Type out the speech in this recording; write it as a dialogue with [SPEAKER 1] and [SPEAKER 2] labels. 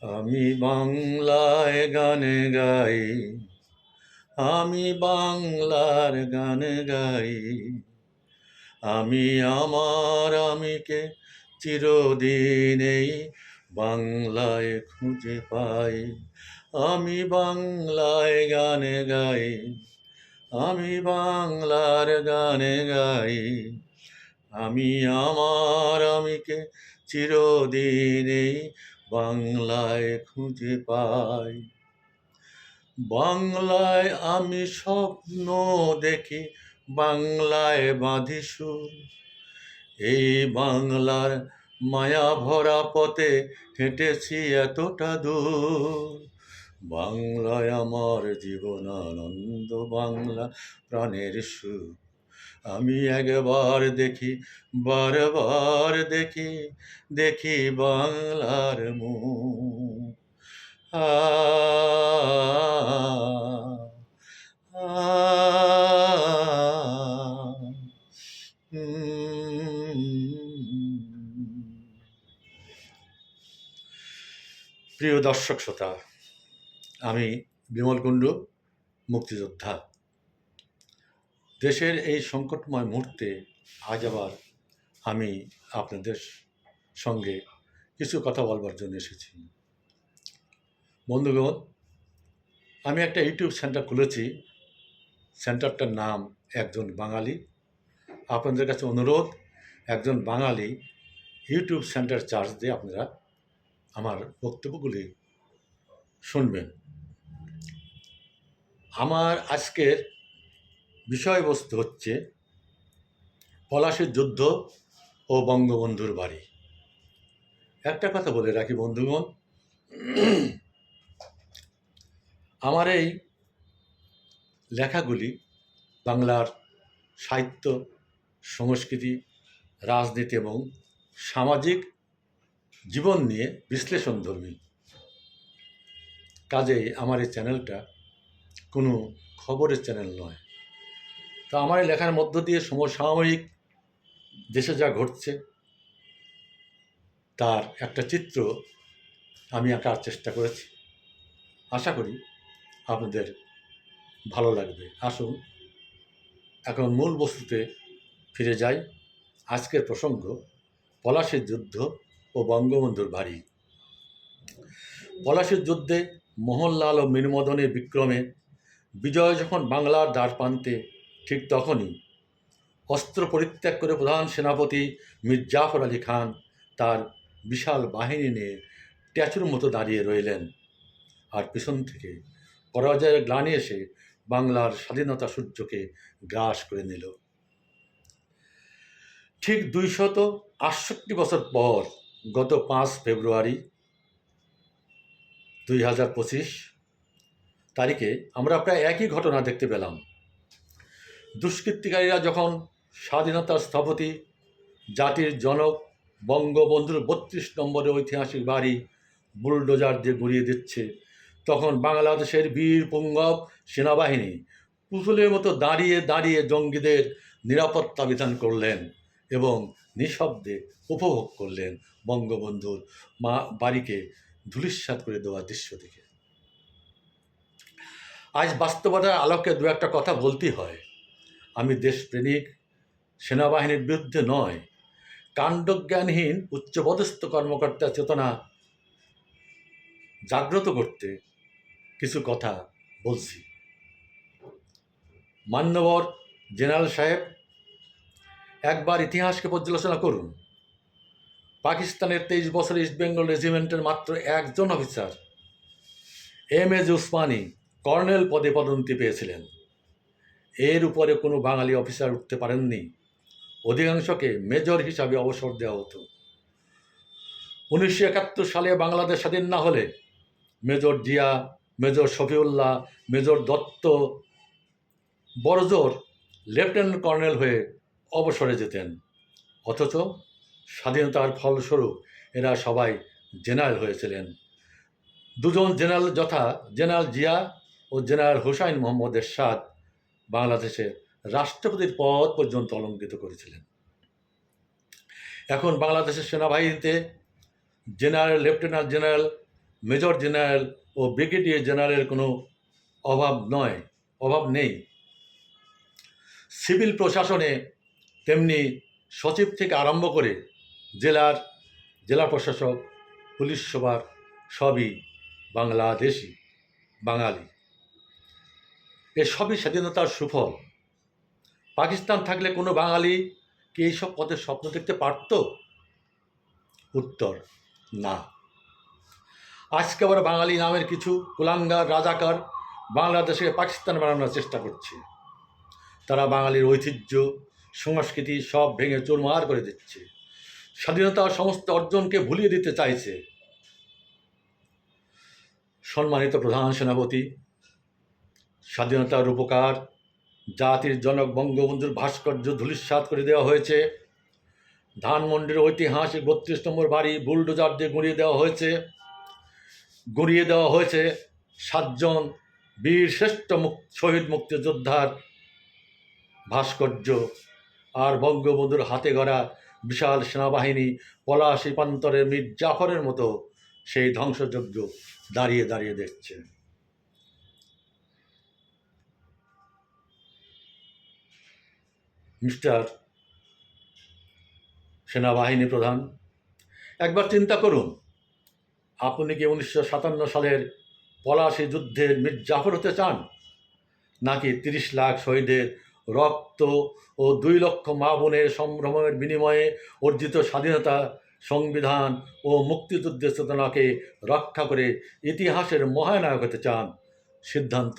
[SPEAKER 1] আমি বাংলায় গান গাই, আমি বাংলার গান গাই। আমি আমার আমিকে চিরদিন এই বাংলায় খুঁজে পাই। আমি বাংলায় গান গাই, আমি বাংলার গান গাই। আমি আমার আমিকে চিরদিন এই বাংলায় খুঁজে পাই। বাংলায় আমি স্বপ্ন দেখি, বাংলায় বাঁধি সুর। এই বাংলার মায়া ভরা পথে হেঁটেছি এতটা দূর। বাংলায় আমার জীবনানন্দ, বাংলা প্রাণের সুর। আমি একবার দেখি, বারবার দেখি, দেখি বাংলার মুখ। আ আ প্রিয় দর্শক শ্রোতা, আমি বিমল কুণ্ডু, মুক্তিযোদ্ধা। দেশের এই সংকটময় মুহূর্তে আজ আবার আমি আপনাদের সঙ্গে কিছু কথা বলবার জন্য এসেছি। বন্ধুগণ, আমি একটা ইউটিউব সেন্টার খুলেছি। সেন্টারটার নাম একজন বাঙালি। আপনাদের কাছে অনুরোধ, একজন বাঙালি ইউটিউব সেন্টার চার্জ দিয়ে আপনারা আমার বক্তব্যগুলি শুনবেন। আমার আজকের বিষয়বস্তু হচ্ছে পলাশীর যুদ্ধ ও বঙ্গবন্ধুর বাড়ি। একটা কথা বলে রাখি বন্ধুগণ, আমার এই লেখাগুলি বাংলার সাহিত্য, সংস্কৃতি, রাজনীতি এবং সামাজিক জীবন নিয়ে বিশ্লেষণধর্মী। কাজেই আমার এই চ্যানেলটা কোনো খবরের চ্যানেল নয়। তো আমার এই লেখার মধ্য দিয়ে সমসাময়িক দেশে যা ঘটছে তার একটা চিত্র আমি আঁকার চেষ্টা করেছি। আশা করি আপনাদের ভালো লাগবে। আসুন এখন মূল বস্তুতে ফিরে যাই। আজকের প্রসঙ্গ পলাশীর যুদ্ধ ও বঙ্গবন্ধুর বাড়ি। পলাশীর যুদ্ধে মোহনলাল ও মীরমদনের বিক্রমে বিজয় যখন বাংলার দ্বার প্রান্তে, ঠিক তখনই অস্ত্র পরিত্যাগ করে প্রধান সেনাপতি মীর জাফর আলী খান তার বিশাল বাহিনী নিয়ে ট্যাচুর মতো দাঁড়িয়ে রইলেন। আর পিছন থেকে পরাজয়ের গ্লানি এসে বাংলার স্বাধীনতা সূর্যকে গ্রাস করে নিল। ঠিক 268 বছর পর গত 5 ফেব্রুয়ারি 2025 তারিখে আমরা প্রায় একই ঘটনা দেখতে পেলাম। দুষ্কৃতিকারীরা যখন স্বাধীনতার স্থপতি, জাতির জনক বঙ্গবন্ধুর 32 নম্বরের ঐতিহাসিক বাড়ি বুলডোজার দিয়ে গুঁড়িয়ে দিচ্ছে, তখন বাংলাদেশের বীর পুঙ্গব সেনাবাহিনী পুতুলের মতো দাঁড়িয়ে দাঁড়িয়ে জঙ্গিদের নিরাপত্তা বিধান করলেন এবং নিঃশব্দে উপভোগ করলেন বঙ্গবন্ধুর বাড়িকে ধূলিসাৎ করে দেওয়ার দৃশ্য দেখে। আজ বাস্তবতার আলোকে দু একটা কথা বলতেই হয়। আমি দেশপ্রেমিক, সেনাবাহিনীর বিরুদ্ধে নয়, কাণ্ডজ্ঞানহীন উচ্চপদস্থ কর্মকর্তার চেতনা জাগ্রত করতে কিছু কথা বলছি। মান্যবর জেনারেল সাহেব, একবার ইতিহাসকে পর্যালোচনা করুন। পাকিস্তানের 23 বছরের ইস্ট বেঙ্গল রেজিমেন্টের মাত্র একজন অফিসার এম.এ. উসমানী কর্নেল পদে পদোন্নতি পেয়েছিলেন। এর উপরে কোনো বাঙালি অফিসার উঠতে পারেননি। অধিকাংশকে মেজর হিসাবে অবসর দেওয়া হতো। 1971 সালে বাংলাদেশ স্বাধীন না হলে major Zia, major Shafiullah, major Dutta বড়জোর লেফটেন্যান্ট কর্নেল হয়ে অবসরে যেতেন। অথচ স্বাধীনতার ফলস্বরূপ এরা সবাই জেনারেল হয়েছিলেন। দুজন জেনারেল যথা জেনারেল জিয়া ও জেনারেল হুসাইন মোহাম্মদ এরশাদ বাংলাদেশের রাষ্ট্রপতির পদ পর্যন্ত অলঙ্কৃত করেছিলেন। এখন বাংলাদেশের সেনাবাহিনীতে general, lieutenant general, major general ও ব্রিগেডিয়ার জেনারেলের কোনো অভাব নেই। সিভিল প্রশাসনে তেমনি সচিব থেকে আরম্ভ করে জেলা প্রশাসক, পুলিশ সুপার সবই বাঙালি। সবই স্বাধীনতার সুফল। পাকিস্তান থাকলে কোনো বাঙালি কি এইসব পদের স্বপ্ন দেখতে পারত? উত্তর, না। আজকে আবার বাঙালি নামের কিছু কুলাঙ্গার রাজাকার বাংলাদেশে পাকিস্তান বানানোর চেষ্টা করছে। তারা বাঙালির ঐতিহ্য, সংস্কৃতি সব ভেঙে চুরমার করে দিচ্ছে। স্বাধীনতার সমস্ত অর্জনকে ভুলিয়ে দিতে চাইছে। সম্মানিত প্রধান সেনাপতি, স্বাধীনতার রূপকার জাতির জনক বঙ্গবন্ধুর ভাস্কর্য ধূলিসাৎ করে দেওয়া হয়েছে। ধানমন্ডির ঐতিহাসিক ৩২ নম্বর বাড়ি বুলডোজার দিয়ে গুঁড়িয়ে দেওয়া হয়েছে ৭ বীর শ্রেষ্ঠ শহীদ মুক্তিযোদ্ধার ভাস্কর্য। আর বঙ্গবন্ধুর হাতে গড়া বিশাল সেনাবাহিনী পলাশী প্রান্তরের মীর জাফরের মতো সেই ধ্বংসযজ্ঞ দাঁড়িয়ে দেখছে। মিস্টার সেনাবাহিনী প্রধান, একবার চিন্তা করুন, আপনি কি ১৯৫৭ সালের পলাশী যুদ্ধের মীর জাফর হতে চান, নাকি ৩০ লাখ শহীদের রক্ত ও ২ লক্ষ মা বোনের সম্ভ্রমের বিনিময়ে অর্জিত স্বাধীনতা, সংবিধান ও মুক্তিযুদ্ধের চেতনাকে রক্ষা করে ইতিহাসের মহানায়ক হতে চান? সিদ্ধান্ত